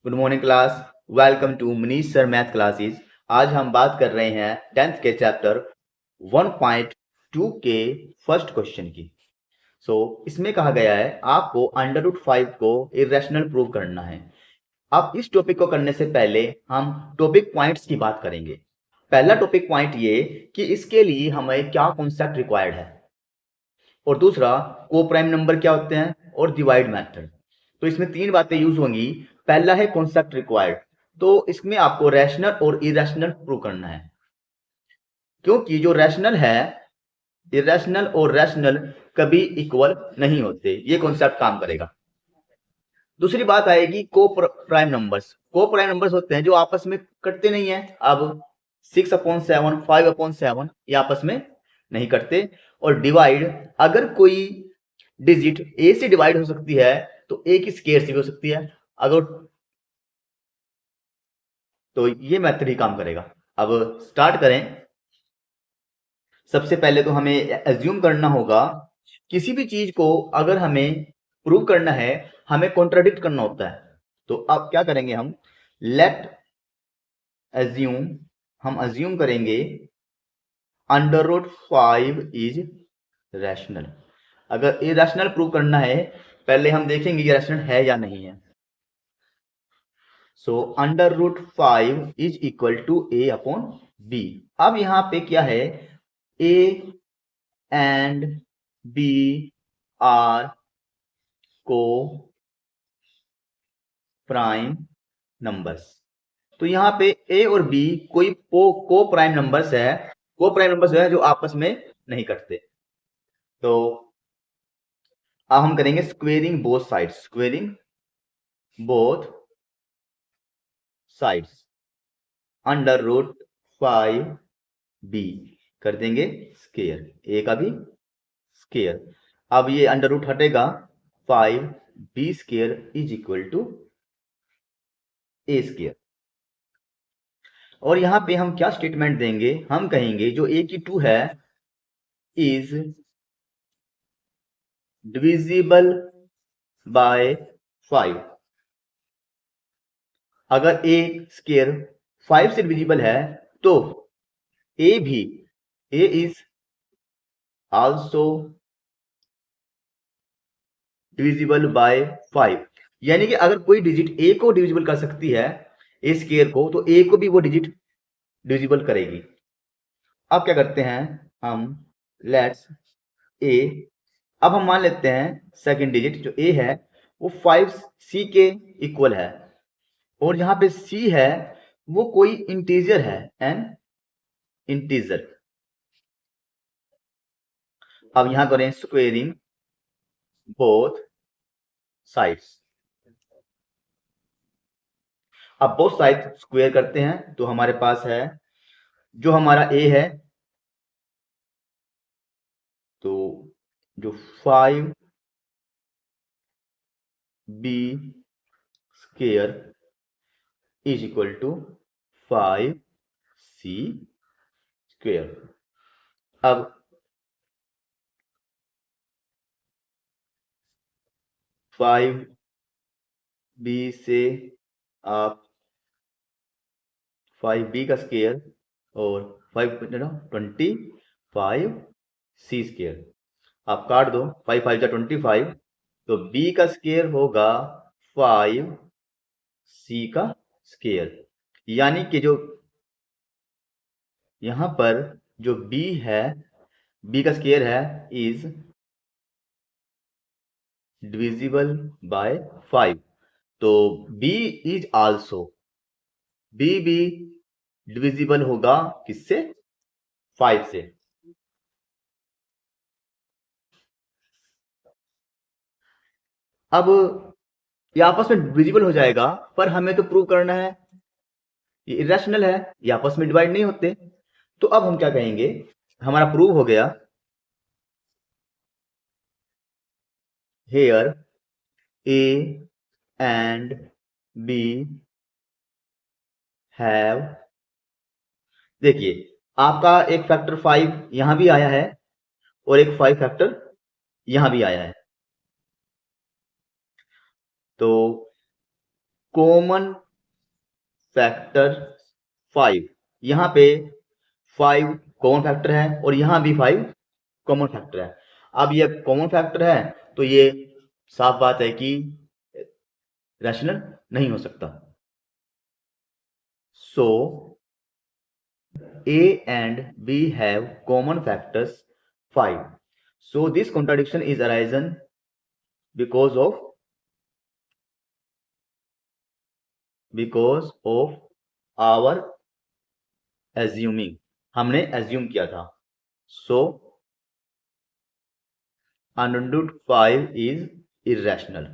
Good morning class. Welcome to Manish sir math classes. आज हम बात कर रहे हैं 10th के चैप्टर 1.2 के फर्स्ट क्वेश्चन की। इसमें कहा गया है आपको √5 को इरेशनल प्रूव करना है। अब इस टॉपिक को करने से पहले हम टॉपिक पॉइंट्स की बात करेंगे। पहला टॉपिक पॉइंट ये कि इसके लिए हमें क्या कॉन्सेप्ट रिक्वायर्ड है, और दूसरा को प्राइम नंबर क्या होते हैं, और डिवाइड मेथड। तो इसमें तीन बातें यूज होंगी। पहला है कॉन्सेप्ट रिक्वायर्ड, तो इसमें आपको रैशनल और इरेशनल प्रूव करना है, क्योंकि जो रैशनल है, इरेशनल और रैशनल कभी इक्वल नहीं होते। ये कॉन्सेप्ट काम करेगा। दूसरी बात आएगी को प्राइम नंबर्स। को प्राइम नंबर्स होते हैं जो आपस में कटते नहीं है। अब 6/7, 5/7 ये आपस में नहीं कटते। और डिवाइड, अगर कोई डिजिट ए से डिवाइड हो सकती है तो ए की स्केयर से भी हो सकती है। अगर तो ये मेथड ही काम करेगा। अब स्टार्ट करें। सबसे पहले तो हमें एज्यूम करना होगा, किसी भी चीज को अगर हमें प्रूव करना है हमें कॉन्ट्राडिक्ट करना होता है। तो अब क्या करेंगे, हम लेट एज्यूम, हम अज्यूम करेंगे √5 इज रैशनल। अगर इरेशनल प्रूव करना है पहले हम देखेंगे कि रैशनल है या नहीं है। सो √5 इज इक्वल टू a/b। अब यहां पे क्या है, a एंड b आर को प्राइम नंबर्स। तो यहाँ पे a और b कोई को प्राइम नंबर्स है। को प्राइम नंबर्स है जो आपस में नहीं कटते। तो अब हम करेंगे squaring both sides. Squaring both sides √5b कर देंगे स्केयर, a का भी स्केयर। अब ये अंडर रूट हटेगा, 5b square is equal to a square. और यहां पे हम क्या स्टेटमेंट देंगे, हम कहेंगे जो a की 2 है इज डिविजिबल बाय 5। अगर a स्केयर 5 से डिविजिबल है तो a भी, a is also divisible by 5। यानी कि अगर कोई डिजिट a को डिविजिबल कर सकती है, a स्केयर को, तो a को भी वो डिजिट डिविजिबल करेगी। अब क्या करते हैं हम, लेट्स a, अब हम मान लेते हैं सेकंड डिजिट जो a है वो 5c के इक्वल है, और यहां पे c है वो कोई इंटीजर है, एन इंटीजर। अब यहां करें स्क्वेयरिंग बोथ साइड्स। अब बोथ साइड स्क्वेयर करते हैं तो हमारे पास है जो हमारा a है, तो जो 5b square is equal to 5c square. अब 5b से आप 5b का स्क्वेयर और 25c स्क्वेयर आप काट दो, 5 5 जा 25, तो b का स्क्वेयर होगा 5c का स्क्वेयर। यानी कि जो यहां पर जो b है, b का स्क्वेयर है इज डिविजिबल बाय 5। तो b इज आल्सो, b भी डिविजिबल होगा किससे, 5 से। अब ये आपस में डिविजिबल हो जाएगा, पर हमें तो प्रूव करना है ये इरेशनल है, ये आपस में डिवाइड नहीं होते। तो अब हम क्या कहेंगे, हमारा प्रूव हो गया, here a and b have, देखिए आपका एक फैक्टर 5 यहां भी आया है और एक 5 फैक्टर यहां भी आया है। तो कॉमन फैक्टर 5, यहां पे 5 कॉमन फैक्टर है और यहां भी 5 कॉमन फैक्टर है। अब ये कॉमन फैक्टर है तो ये साफ बात है कि रैशनल नहीं हो सकता। सो A and B have common factors 5. So this contradiction is arisen because of our assuming, हमने assume किया था। So under root 5 is irrational.